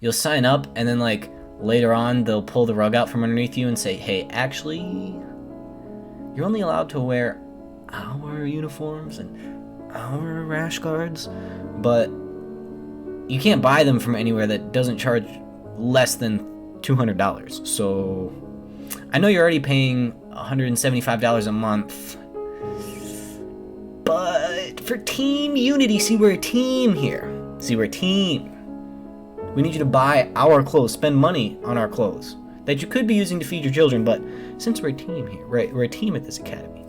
You'll sign up and then like later on they'll pull the rug out from underneath you and say, hey, actually, you're only allowed to wear our uniforms and our rash guards, but you can't buy them from anywhere that doesn't charge less than $200. So I know you're already paying $175 a month, but for team unity, see, we're a team here. See, we're a team. We need you to buy our clothes, spend money on our clothes that you could be using to feed your children, but since we're a team here, right, we're a team at this academy,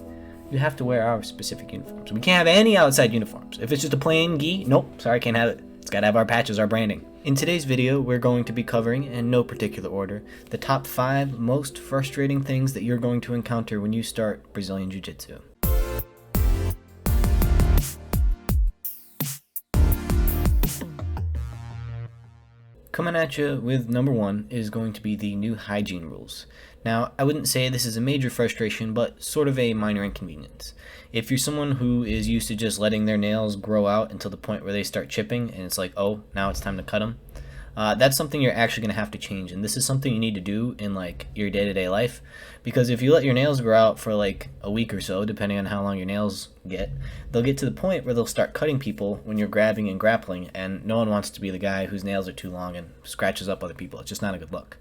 you have to wear our specific uniforms. We can't have any outside uniforms. If it's just a plain gi, nope, sorry, can't have it. It's gotta have our patches, our branding. In today's video, we're going to be covering, in no particular order, the top 5 most frustrating things that you're going to encounter when you start Brazilian Jiu Jitsu. Coming at you with number 1 is going to be the new hygiene rules. Now, I wouldn't say this is a major frustration, but sort of a minor inconvenience. If you're someone who is used to just letting their nails grow out until the point where they start chipping, and it's like, oh, now it's time to cut them, that's something you're actually going to have to change. And this is something you need to do in like your day-to-day life, because if you let your nails grow out for like a week or so, depending on how long your nails get, they'll get to the point where they'll start cutting people when you're grabbing and grappling, and no one wants to be the guy whose nails are too long and scratches up other people. It's just not a good look.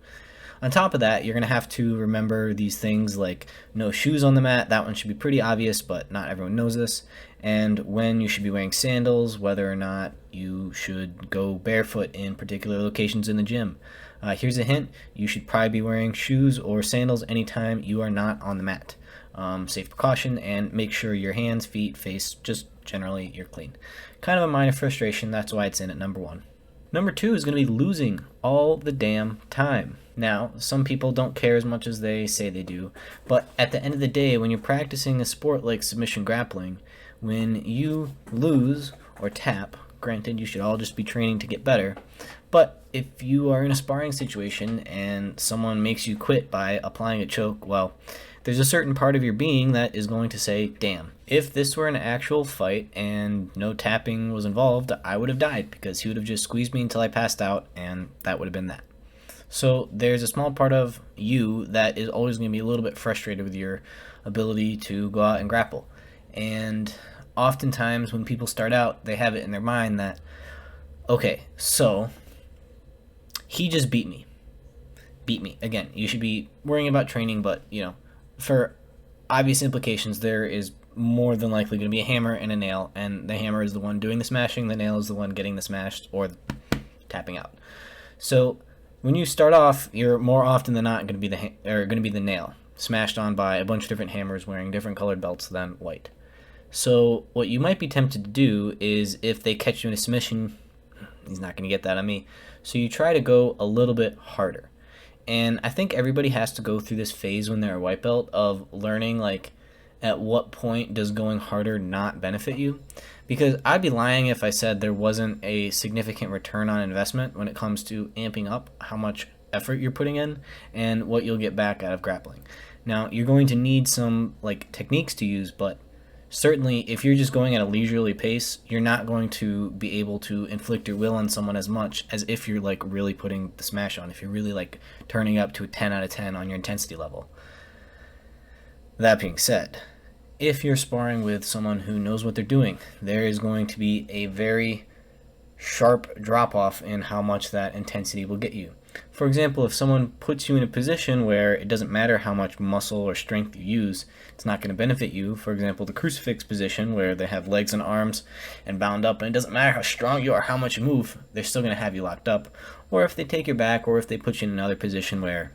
On top of that, you're going to have to remember these things like no shoes on the mat. That one should be pretty obvious, but not everyone knows this. And when you should be wearing sandals, whether or not you should go barefoot in particular locations in the gym. Here's a hint: you should probably be wearing shoes or sandals anytime you are not on the mat. Safe precaution, and make sure your hands, feet, face, just generally you're clean. Kind of a minor frustration, that's why it's in at number 1. Number 2 is going to be losing all the damn time. Now, some people don't care as much as they say they do, but at the end of the day, when you're practicing a sport like submission grappling, when you lose or tap, granted you should all just be training to get better, but if you are in a sparring situation and someone makes you quit by applying a choke, well, there's a certain part of your being that is going to say, damn, if this were an actual fight and no tapping was involved, I would have died, because he would have just squeezed me until I passed out, and that would have been that. So there's a small part of you that is always going to be a little bit frustrated with your ability to go out and grapple. And oftentimes when people start out, they have it in their mind that, okay, so he just beat me. Again, you should be worrying about training, but, you know, for obvious implications, there is more than likely going to be a hammer and a nail, and the hammer is the one doing the smashing, the nail is the one getting the smashed or tapping out. So when you start off, you're more often than not going to be the nail, smashed on by a bunch of different hammers wearing different colored belts than white. So what you might be tempted to do is, if they catch you in a submission, he's not going to get that on me, so you try to go a little bit harder. And I think everybody has to go through this phase when they're a white belt of learning, like, at what point does going harder not benefit you? Because I'd be lying if I said there wasn't a significant return on investment when it comes to amping up how much effort you're putting in and what you'll get back out of grappling. Now, you're going to need some like techniques to use, but certainly if you're just going at a leisurely pace, you're not going to be able to inflict your will on someone as much as if you're like really putting the smash on, if you're really like turning up to a 10 out of 10 on your intensity level. That being said, if you're sparring with someone who knows what they're doing, there is going to be a very sharp drop-off in how much that intensity will get you. For example, if someone puts you in a position where it doesn't matter how much muscle or strength you use, it's not going to benefit you. For example, the crucifix position, where they have legs and arms and bound up, and it doesn't matter how strong you are, how much you move, they're still going to have you locked up. Or if they take your back, or if they put you in another position where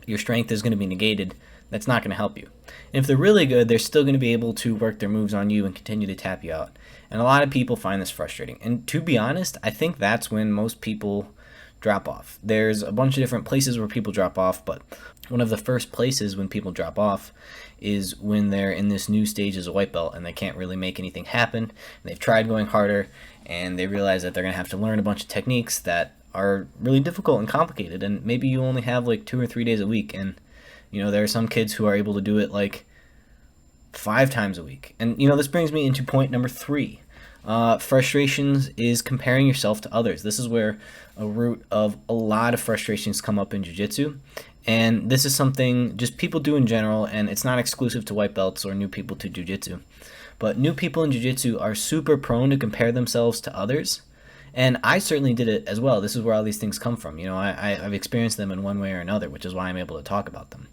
your strength is going to be negated, that's not going to help you. And if they're really good, they're still going to be able to work their moves on you and continue to tap you out. And a lot of people find this frustrating. And to be honest, I think that's when most people drop off. There's a bunch of different places where people drop off, but one of the first places when people drop off is when they're in this new stage as a white belt and they can't really make anything happen. And they've tried going harder, and they realize that they're going to have to learn a bunch of techniques that are really difficult and complicated, and maybe you only have like 2 or 3 days a week, and you know, there are some kids who are able to do it like 5 times a week. And, you know, this brings me into point number 3. Frustrations is comparing yourself to others. This is where a root of a lot of frustrations come up in jiu-jitsu. And this is something just people do in general, and it's not exclusive to white belts or new people to jiu-jitsu. But new people in jiu-jitsu are super prone to compare themselves to others. And I certainly did it as well. This is where all these things come from. I've experienced them in one way or another, which is why I'm able to talk about them.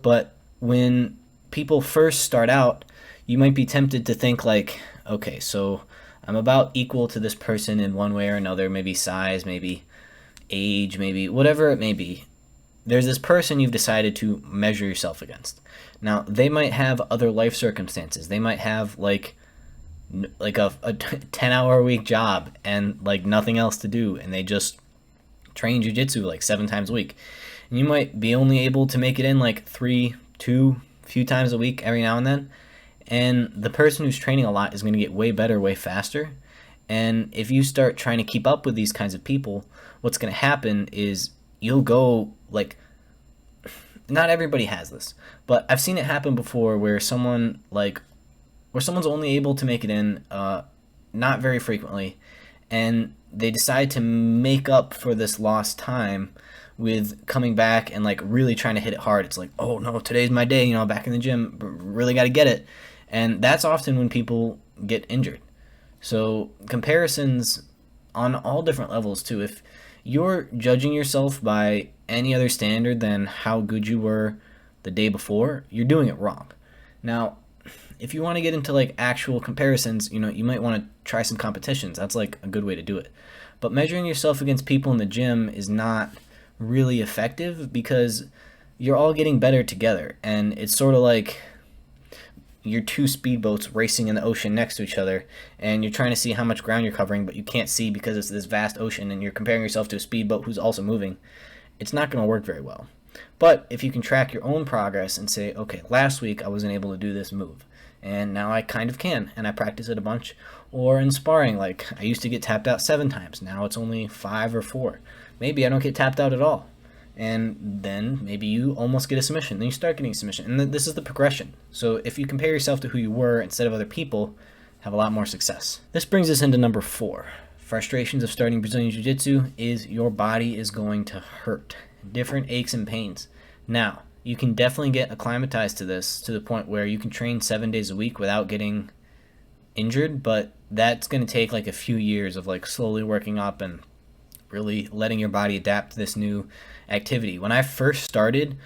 But when people first start out, you might be tempted to think like, okay, so I'm about equal to this person in one way or another, maybe size, maybe age, maybe whatever it may be. There's this person you've decided to measure yourself against. Now, they might have other life circumstances. They might have like a 10-hour a week job and like nothing else to do, and they just train jiu-jitsu like 7 times a week. And you might be only able to make it in like 2 few times a week every now and then. And the person who's training a lot is going to get way better, way faster. And if you start trying to keep up with these kinds of people, what's going to happen is you'll go like, not everybody has this, but I've seen it happen before where someone's only able to make it in not very frequently, and they decide to make up for this lost time with coming back and like really trying to hit it hard. It's like, oh no, today's my day, back in the gym, really got to get it. And that's often when people get injured. So comparisons on all different levels too. If you're judging yourself by any other standard than how good you were the day before, you're doing it wrong. Now, if you want to get into like actual comparisons, you might want to try some competitions. That's like a good way to do it. But measuring yourself against people in the gym is not really effective because you're all getting better together, and it's sort of like you're 2 speedboats racing in the ocean next to each other, and you're trying to see how much ground you're covering, but you can't see because it's this vast ocean, and you're comparing yourself to a speedboat who's also moving. It's not going to work very well. But if you can track your own progress and say, okay, last week I wasn't able to do this move, and now I kind of can, and I practice it a bunch. Or in sparring, like I used to get tapped out 7 times, now it's only 5 or 4. Maybe I don't get tapped out at all. And then maybe you almost get a submission. Then you start getting a submission. And this is the progression. So if you compare yourself to who you were instead of other people, have a lot more success. This brings us into number 4. Frustrations of starting Brazilian Jiu-Jitsu is your body is going to hurt. Different aches and pains. Now, you can definitely get acclimatized to this to the point where you can train 7 days a week without getting injured, but that's going to take like a few years of like slowly working up and really letting your body adapt to this new activity. When I first started,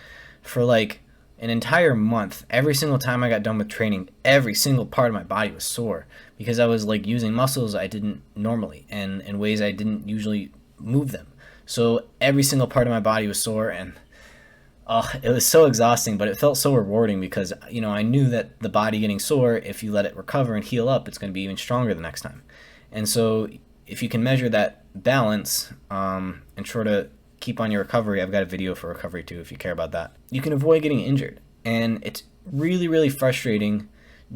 for like an entire month, every single time I got done with training, every single part of my body was sore because I was like using muscles I didn't normally and in ways I didn't usually move them. So every single part of my body was sore, and it was so exhausting, but it felt so rewarding because I knew that the body getting sore, if you let it recover and heal up, it's going to be even stronger the next time. And so if you can measure that balance and try to keep on your recovery, I've got a video for recovery too if you care about that, you can avoid getting injured. And it's really, really frustrating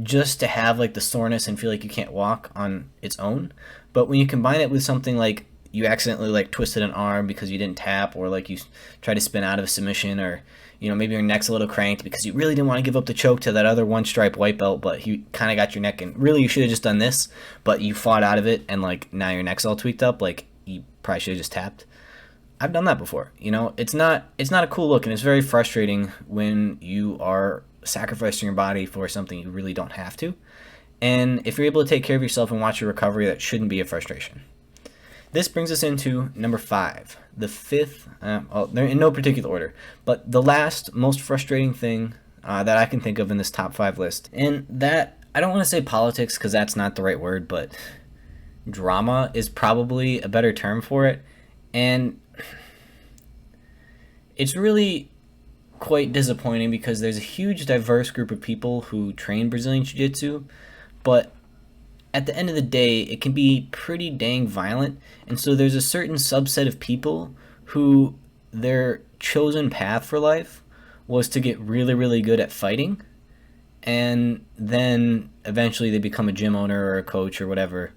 just to have like the soreness and feel like you can't walk on its own. But when you combine it with something like you accidentally like twisted an arm because you didn't tap, or like you try to spin out of a submission, or maybe your neck's a little cranked because you really didn't want to give up the choke to that other 1-stripe white belt, but he kind of got your neck, and really you should have just done this, but you fought out of it, and like now your neck's all tweaked up, like you probably should have just tapped. I've done that before. It's not a cool look, and it's very frustrating when you are sacrificing your body for something you really don't have to. And if you're able to take care of yourself and watch your recovery, that shouldn't be a frustration. This brings us into number 5. The 5th, they're in no particular order, but the last most frustrating thing that I can think of in this top 5 list. And that, I don't want to say politics because that's not the right word, but drama is probably a better term for it. And it's really quite disappointing because there's a huge diverse group of people who train Brazilian Jiu-Jitsu, but at the end of the day, it can be pretty dang violent. And so there's a certain subset of people who their chosen path for life was to get really, really good at fighting. And then eventually they become a gym owner or a coach or whatever.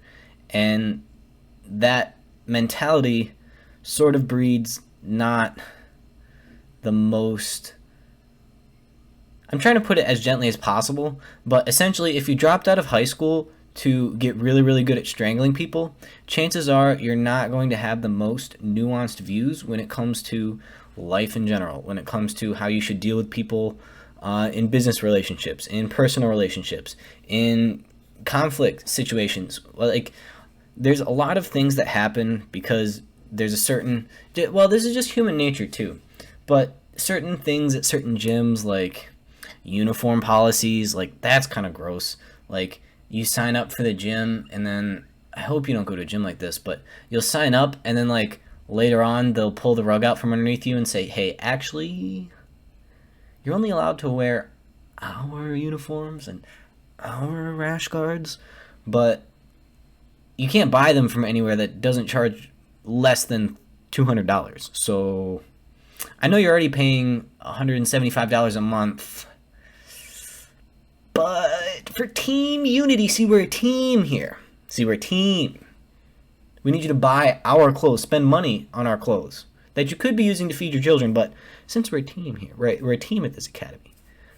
And that mentality sort of breeds not the most... I'm trying to put it as gently as possible, but essentially if you dropped out of high school to get really, really good at strangling people, chances are you're not going to have the most nuanced views when it comes to life in general, when it comes to how you should deal with people in business relationships, in personal relationships, in conflict situations. Like, there's a lot of things that happen because there's a certain, well, this is just human nature too, but certain things at certain gyms, like uniform policies, like that's kind of gross. Like, you sign up for the gym, and then, I hope you don't go to a gym like this, but you'll sign up, and then like later on they'll pull the rug out from underneath you and say, hey, actually, you're only allowed to wear our uniforms and our rash guards, but you can't buy them from anywhere that doesn't charge less than $200. So I know you're already paying $175 a month, but for team unity, see, we're a team here. See, we're a team. We need you to buy our clothes, spend money on our clothes that you could be using to feed your children, but since we're a team here, right? We're a team at this academy.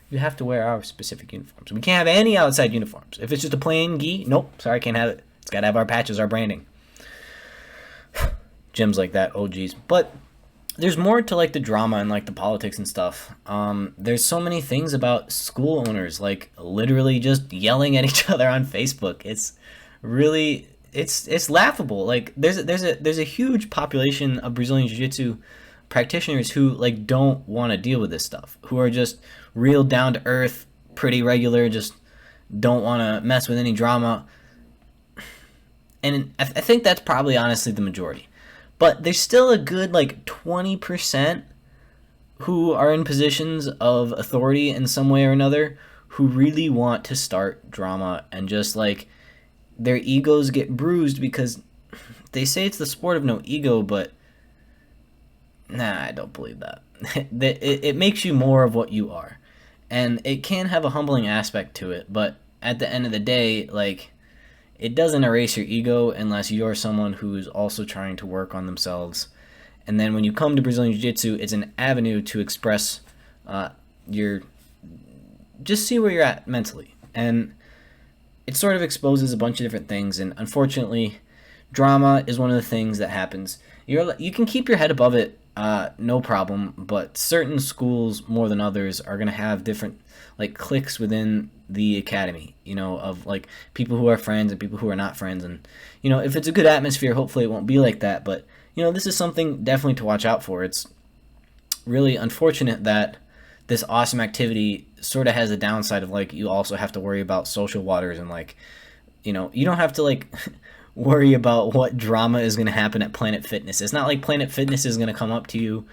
You have to wear our specific uniforms. We can't have any outside uniforms. If it's just a plain gi, nope, sorry, can't have it. It's got to have our patches, our branding. Gyms like that, oh geez. But there's more to like the drama and like the politics and stuff. There's so many things about school owners like literally just yelling at each other on Facebook. It's really it's laughable. Like there's a huge population of Brazilian Jiu Jitsu practitioners who like don't want to deal with this stuff, who are just real down to earth, pretty regular, just don't want to mess with any drama. And I think that's probably honestly the majority. But there's still a good like 20% who are in positions of authority in some way or another who really want to start drama, and just like their egos get bruised because they say it's the sport of no ego, but nah, I don't believe that. It makes you more of what you are. And it can have a humbling aspect to it, but at the end of the day, like, it doesn't erase your ego unless you're someone who's also trying to work on themselves. And then when you come to Brazilian Jiu-Jitsu, it's an avenue to express just see where you're at mentally. And it sort of exposes a bunch of different things, and unfortunately, drama is one of the things that happens. You can keep your head above it, no problem, but certain schools more than others are going to have different like cliques within the academy, you know, of like people who are friends and people who are not friends. And you know, if it's a good atmosphere, hopefully it won't be like that, but you know, this is something definitely to watch out for. It's really unfortunate that this awesome activity sort of has a downside of like you also have to worry about social waters, and like, you know, you don't have to like worry about what drama is going to happen at Planet Fitness. It's not like Planet Fitness is going to come up to you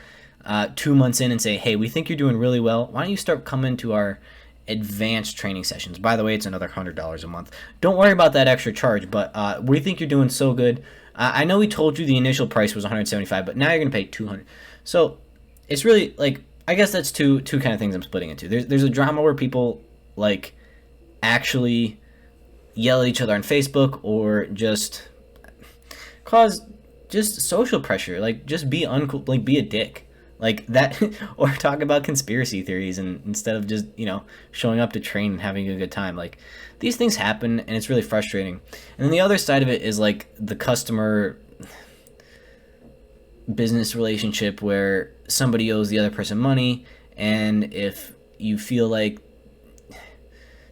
2 months in and say, hey, we think you're doing really well. Why don't you start coming to our advanced training sessions? By the way, it's another $100 a month. Don't worry about that extra charge, but we think you're doing so good. I know we told you the initial price was $175, but now you're going to pay $200. So it's really like, I guess that's two kind of things I'm splitting into. There's a drama where people like actually yell at each other on Facebook, or just cause just social pressure, like just be uncool, like be a dick, like that, or talk about conspiracy theories, and instead of just, you know, showing up to train and having a good time. Like, these things happen, and it's really frustrating. And then the other side of it is like the customer business relationship where somebody owes the other person money, and if you feel like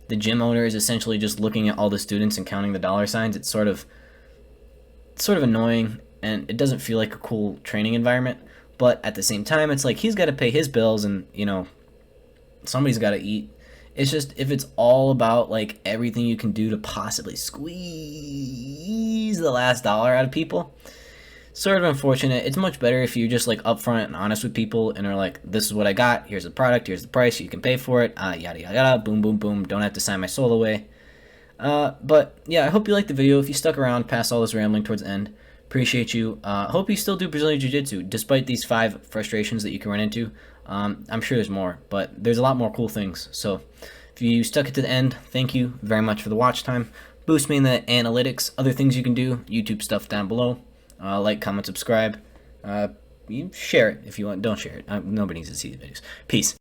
the gym owner is essentially just looking at all the students and counting the dollar signs, it's sort of annoying, and it doesn't feel like a cool training environment. But at the same time, it's like he's got to pay his bills, and you know, somebody's got to eat. It's just, if it's all about like everything you can do to possibly squeeze the last dollar out of people, sort of unfortunate. It's much better if you're just like upfront and honest with people and are like, this is what I got, here's the product, here's the price, you can pay for it, yada yada yada, boom boom boom, don't have to sign my soul away. But yeah, I hope you liked the video. If you stuck around past all this rambling towards the end, appreciate you. Hope you still do Brazilian Jiu-Jitsu despite these 5 frustrations that you can run into. I'm sure there's more, but there's a lot more cool things. So if you stuck it to the end, thank you very much for the watch time. Boost me in the analytics, other things you can do, YouTube stuff down below. Like, comment, subscribe. You share it if you want. Don't share it. Nobody needs to see the videos. Peace.